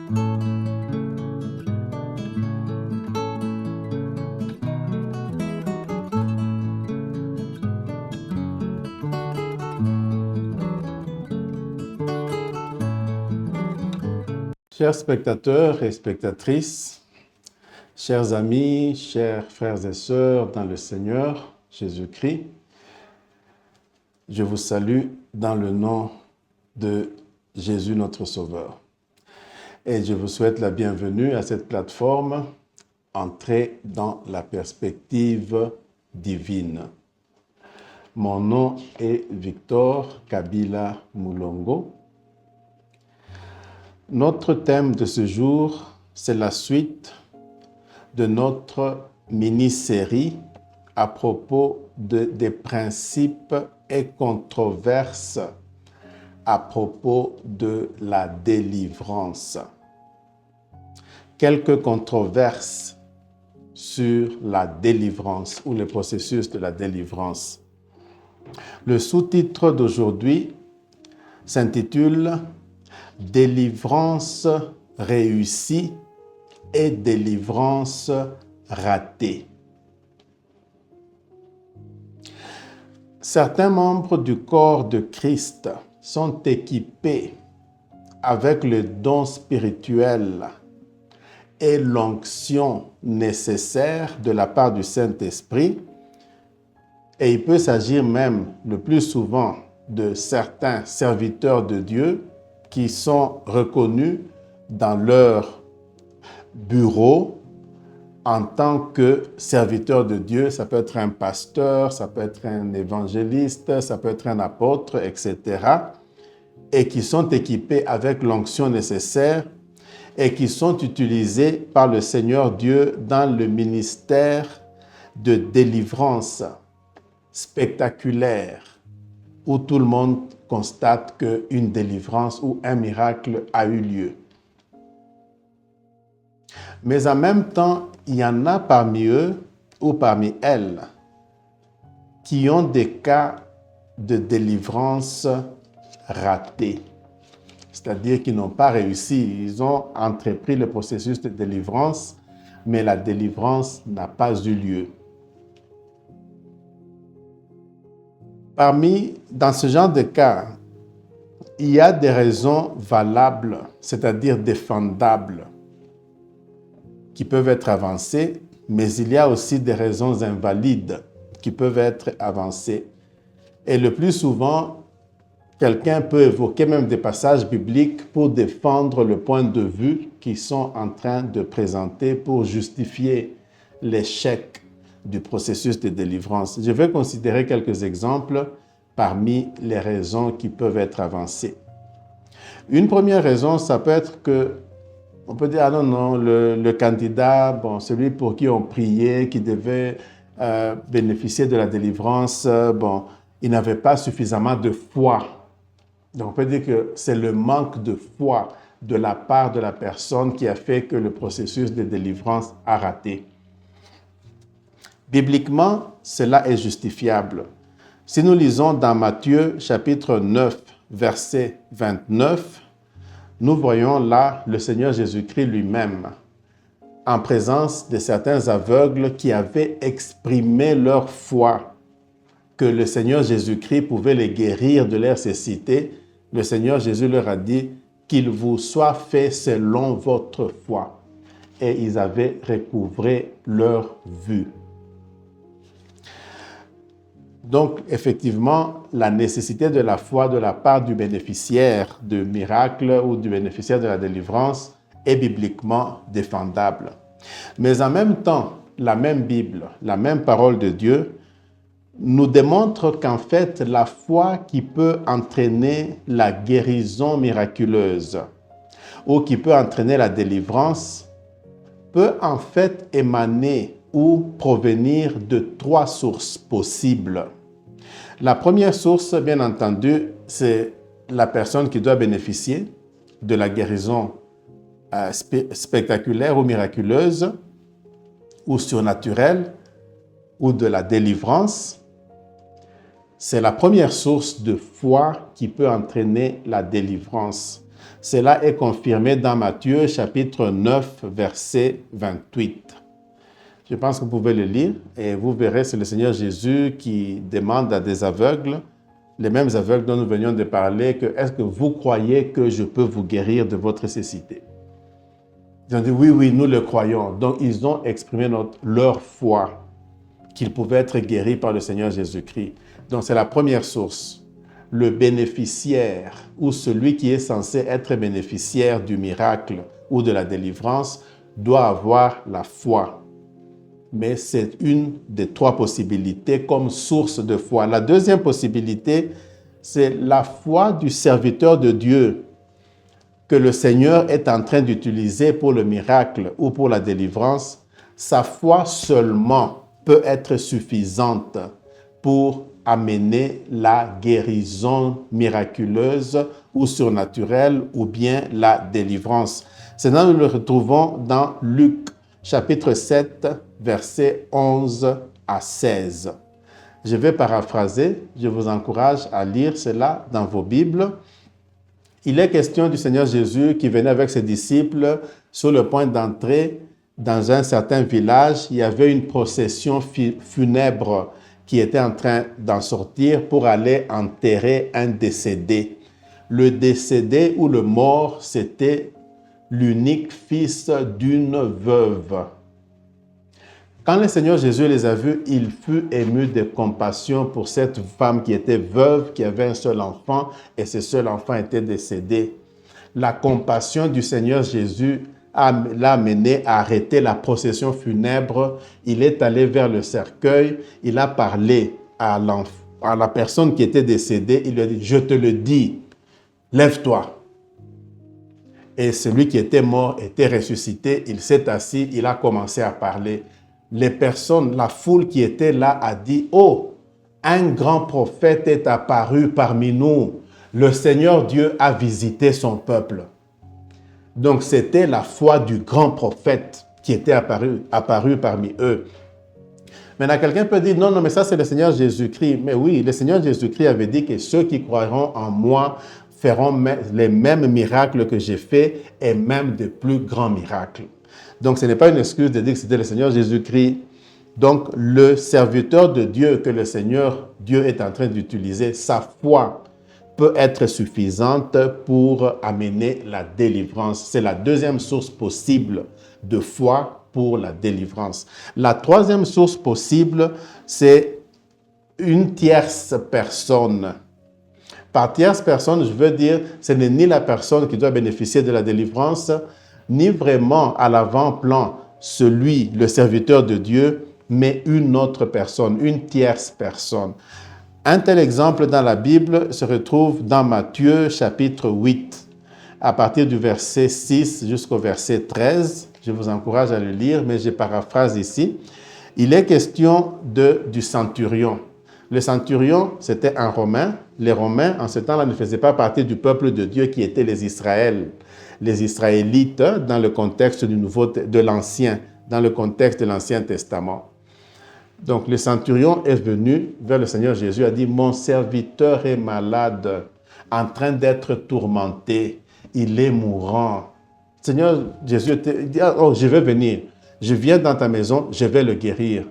Chers spectateurs et spectatrices, chers amis, chers frères et sœurs dans le Seigneur Jésus-Christ, je vous salue dans le nom de Jésus notre Sauveur. Et je vous souhaite la bienvenue à cette plateforme, Entrer dans la perspective divine. Mon nom est Victor Kabila Mulongo. Notre thème de ce jour, c'est la suite de notre mini-série à propos des principes et controverses à propos de la délivrance. Quelques controverses sur la délivrance ou le processus de la délivrance. Le sous-titre d'aujourd'hui s'intitule « Délivrance réussie et délivrance ratée ». Certains membres du corps de Christ sont équipés avec le don spirituel et l'onction nécessaire de la part du Saint-Esprit, et il peut s'agir même le plus souvent de certains serviteurs de Dieu qui sont reconnus dans leur bureau en tant que serviteurs de Dieu. Ça peut être un pasteur, ça peut être un évangéliste, ça peut être un apôtre, etc. Et qui sont équipés avec l'onction nécessaire et qui sont utilisés par le Seigneur Dieu dans le ministère de délivrance spectaculaire, où tout le monde constate qu'une délivrance ou un miracle a eu lieu. Mais en même temps, il y en a parmi eux ou parmi elles qui ont des cas de délivrance ratés, c'est-à-dire qu'ils n'ont pas réussi. Ils ont entrepris le processus de délivrance, mais la délivrance n'a pas eu lieu. Dans ce genre de cas, il y a des raisons valables, c'est-à-dire défendables, qui peuvent être avancées, mais il y a aussi des raisons invalides qui peuvent être avancées. Et le plus souvent, quelqu'un peut évoquer même des passages bibliques pour défendre le point de vue qu'ils sont en train de présenter pour justifier l'échec du processus de délivrance. Je vais considérer quelques exemples parmi les raisons qui peuvent être avancées. Une première raison, ça peut être que on peut dire, ah non, le candidat, celui pour qui on priait, qui devait bénéficier de la délivrance, il n'avait pas suffisamment de foi. Donc on peut dire que c'est le manque de foi de la part de la personne qui a fait que le processus de délivrance a raté. Bibliquement, cela est justifiable. Si nous lisons dans Matthieu chapitre 9, verset 29, nous voyons là le Seigneur Jésus-Christ lui-même en présence de certains aveugles qui avaient exprimé leur foi que le Seigneur Jésus-Christ pouvait les guérir de leur cécité. Le Seigneur Jésus leur a dit qu'il vous soit fait selon votre foi. Et ils avaient recouvré leur vue. Donc, effectivement, la nécessité de la foi de la part du bénéficiaire du miracle ou du bénéficiaire de la délivrance est bibliquement défendable. Mais en même temps, la même Bible, la même parole de Dieu, nous démontre qu'en fait, la foi qui peut entraîner la guérison miraculeuse ou qui peut entraîner la délivrance peut en fait émaner ou provenir de trois sources possibles. La première source, bien entendu, c'est la personne qui doit bénéficier de la guérison spectaculaire ou miraculeuse ou surnaturelle ou de la délivrance. C'est la première source de foi qui peut entraîner la délivrance. Cela est confirmé dans Matthieu chapitre 9, verset 28. Je pense que vous pouvez le lire et vous verrez, c'est le Seigneur Jésus qui demande à des aveugles, les mêmes aveugles dont nous venions de parler, que est-ce que vous croyez que je peux vous guérir de votre cécité? Ils ont dit oui, oui, nous le croyons. Donc ils ont exprimé leur foi qu'ils pouvaient être guéris par le Seigneur Jésus-Christ. Donc c'est la première source. Le bénéficiaire ou celui qui est censé être bénéficiaire du miracle ou de la délivrance doit avoir la foi. Mais c'est une des trois possibilités comme source de foi. La deuxième possibilité, c'est la foi du serviteur de Dieu que le Seigneur est en train d'utiliser pour le miracle ou pour la délivrance. Sa foi seulement peut être suffisante pour amener la guérison miraculeuse ou surnaturelle ou bien la délivrance. C'est là que nous le retrouvons dans Luc chapitre 7, versets 11 à 16. Je vais paraphraser, je vous encourage à lire cela dans vos Bibles. Il est question du Seigneur Jésus qui venait avec ses disciples sur le point d'entrer dans un certain village. Il y avait une procession funèbre qui était en train d'en sortir pour aller enterrer un décédé. Le décédé ou le mort, c'était l'unique fils d'une veuve. Quand le Seigneur Jésus les a vus, il fut ému de compassion pour cette femme qui était veuve, qui avait un seul enfant, et ce seul enfant était décédé. La compassion du Seigneur Jésus l'a amené à arrêter la procession funèbre. Il est allé vers le cercueil, il a parlé à la personne qui était décédée, il lui a dit « Je te le dis, lève-toi ». Et celui qui était mort était ressuscité, il s'est assis, il a commencé à parler. Les personnes, la foule qui était là a dit « Oh, un grand prophète est apparu parmi nous. Le Seigneur Dieu a visité son peuple. » Donc c'était la foi du grand prophète qui était apparu parmi eux. Maintenant, quelqu'un peut dire « Non, non, mais ça c'est le Seigneur Jésus-Christ. » Mais oui, le Seigneur Jésus-Christ avait dit que ceux qui croiront en moi feront les mêmes miracles que j'ai faits et même de plus grands miracles. Donc, ce n'est pas une excuse de dire que c'était le Seigneur Jésus-Christ. Donc, le serviteur de Dieu que le Seigneur Dieu est en train d'utiliser, sa foi peut être suffisante pour amener la délivrance. C'est la deuxième source possible de foi pour la délivrance. La troisième source possible, c'est une tierce personne. Par tierce personne, je veux dire, ce n'est ni la personne qui doit bénéficier de la délivrance, ni vraiment à l'avant-plan celui, le serviteur de Dieu, mais une autre personne, une tierce personne. Un tel exemple dans la Bible se retrouve dans Matthieu chapitre 8, à partir du verset 6 jusqu'au verset 13. Je vous encourage à le lire, mais je paraphrase ici. Il est question du centurion. Le centurion, c'était un Romain. Les Romains, en ce temps-là, ne faisaient pas partie du peuple de Dieu qui était les Israël. Les Israélites, dans le contexte de l'Ancien, dans le contexte de l'Ancien Testament. Donc, le centurion est venu vers le Seigneur Jésus, a dit, « Mon serviteur est malade, en train d'être tourmenté, il est mourant. » Seigneur Jésus dit, « Oh, je vais venir, je viens dans ta maison, je vais le guérir. »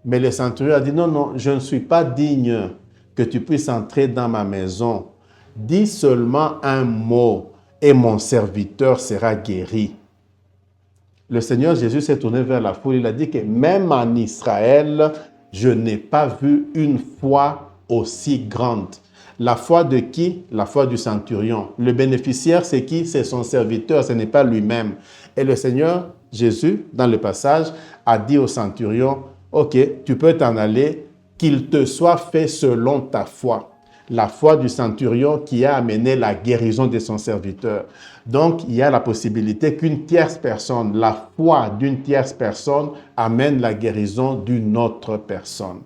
Mais le centurion a dit, « Non, non, je ne suis pas digne que tu puisses entrer dans ma maison. Dis seulement un mot et mon serviteur sera guéri. » Le Seigneur Jésus s'est tourné vers la foule, il a dit que même en Israël, je n'ai pas vu une foi aussi grande. La foi de qui? La foi du centurion. Le bénéficiaire, c'est qui? C'est son serviteur, ce n'est pas lui-même. Et le Seigneur Jésus, dans le passage, a dit au centurion, « Ok, tu peux t'en aller, qu'il te soit fait selon ta foi. » La foi du centurion qui a amené la guérison de son serviteur. Donc, il y a la possibilité qu'une tierce personne, la foi d'une tierce personne, amène la guérison d'une autre personne.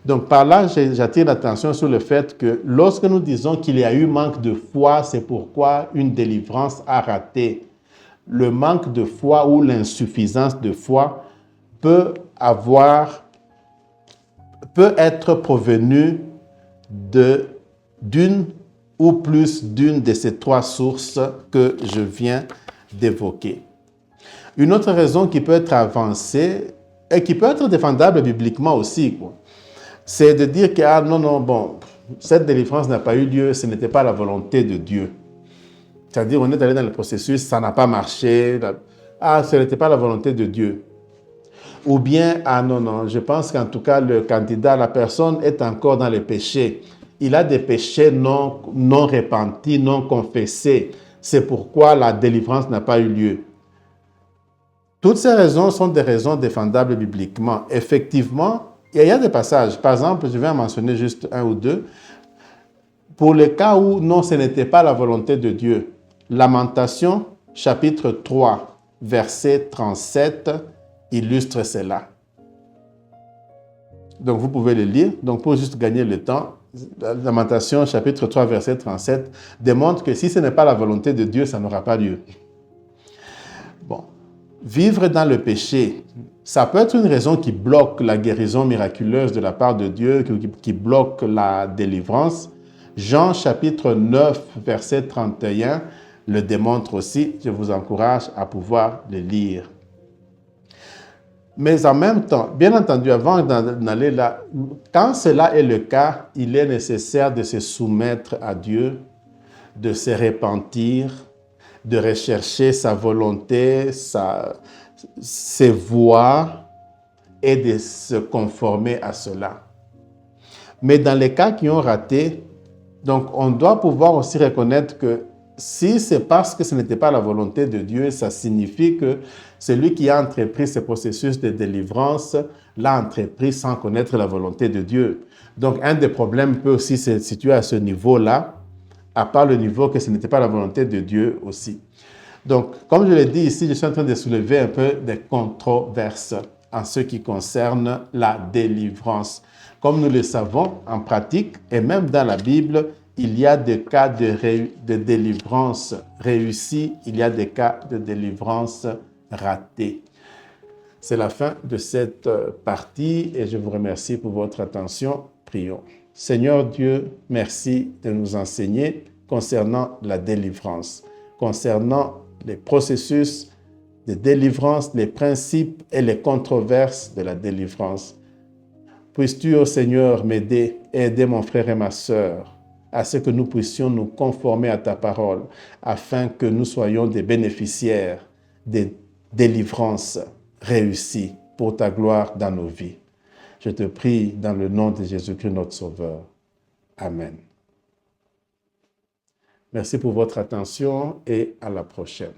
Donc, par là, j'attire l'attention sur le fait que lorsque nous disons qu'il y a eu manque de foi, c'est pourquoi une délivrance a raté. Le manque de foi ou l'insuffisance de foi peut être provenu d'une ou plus d'une de ces trois sources que je viens d'évoquer. Une autre raison qui peut être avancée et qui peut être défendable bibliquement aussi, c'est de dire que, ah non, non, bon, cette délivrance n'a pas eu lieu, ce n'était pas la volonté de Dieu. C'est-à-dire, on est allé dans le processus, ça n'a pas marché, ah, ce n'était pas la volonté de Dieu. Ou bien, ah non, non, je pense qu'en tout cas, le candidat, la personne est encore dans les péchés. Il a des péchés non repentis, non confessés. C'est pourquoi la délivrance n'a pas eu lieu. Toutes ces raisons sont des raisons défendables bibliquement. Effectivement, il y a des passages. Par exemple, je vais en mentionner juste un ou deux. Pour le cas où, non, ce n'était pas la volonté de Dieu. Lamentation, chapitre 3, verset 37, illustre cela. Donc, vous pouvez le lire. Donc, pour juste gagner le temps, Lamentation, chapitre 3, verset 37, démontre que si ce n'est pas la volonté de Dieu, ça n'aura pas lieu. Bon. Vivre dans le péché, ça peut être une raison qui bloque la guérison miraculeuse de la part de Dieu, qui bloque la délivrance. Jean chapitre 9, verset 31, le démontre aussi. Je vous encourage à pouvoir le lire. Mais en même temps, bien entendu, avant d'aller là, quand cela est le cas, il est nécessaire de se soumettre à Dieu, de se repentir, de rechercher sa volonté, ses voies et de se conformer à cela. Mais dans les cas qui ont raté, donc on doit pouvoir aussi reconnaître que si c'est parce que ce n'était pas la volonté de Dieu, ça signifie que celui qui a entrepris ce processus de délivrance l'a entrepris sans connaître la volonté de Dieu. Donc un des problèmes peut aussi se situer à ce niveau-là, à part le niveau que ce n'était pas la volonté de Dieu aussi. Donc, comme je l'ai dit ici, je suis en train de soulever un peu des controverses en ce qui concerne la délivrance. Comme nous le savons en pratique, et même dans la Bible, il y a des cas de délivrance réussis, il y a des cas de délivrance ratés. C'est la fin de cette partie et je vous remercie pour votre attention. Prions. Seigneur Dieu, merci de nous enseigner concernant la délivrance, concernant les processus de délivrance, les principes et les controverses de la délivrance. Puisses-tu, ô Seigneur, m'aider et aider mon frère et ma sœur à ce que nous puissions nous conformer à ta parole afin que nous soyons des bénéficiaires des délivrances réussies pour ta gloire dans nos vies. Je te prie dans le nom de Jésus-Christ, notre Sauveur. Amen. Merci pour votre attention et à la prochaine.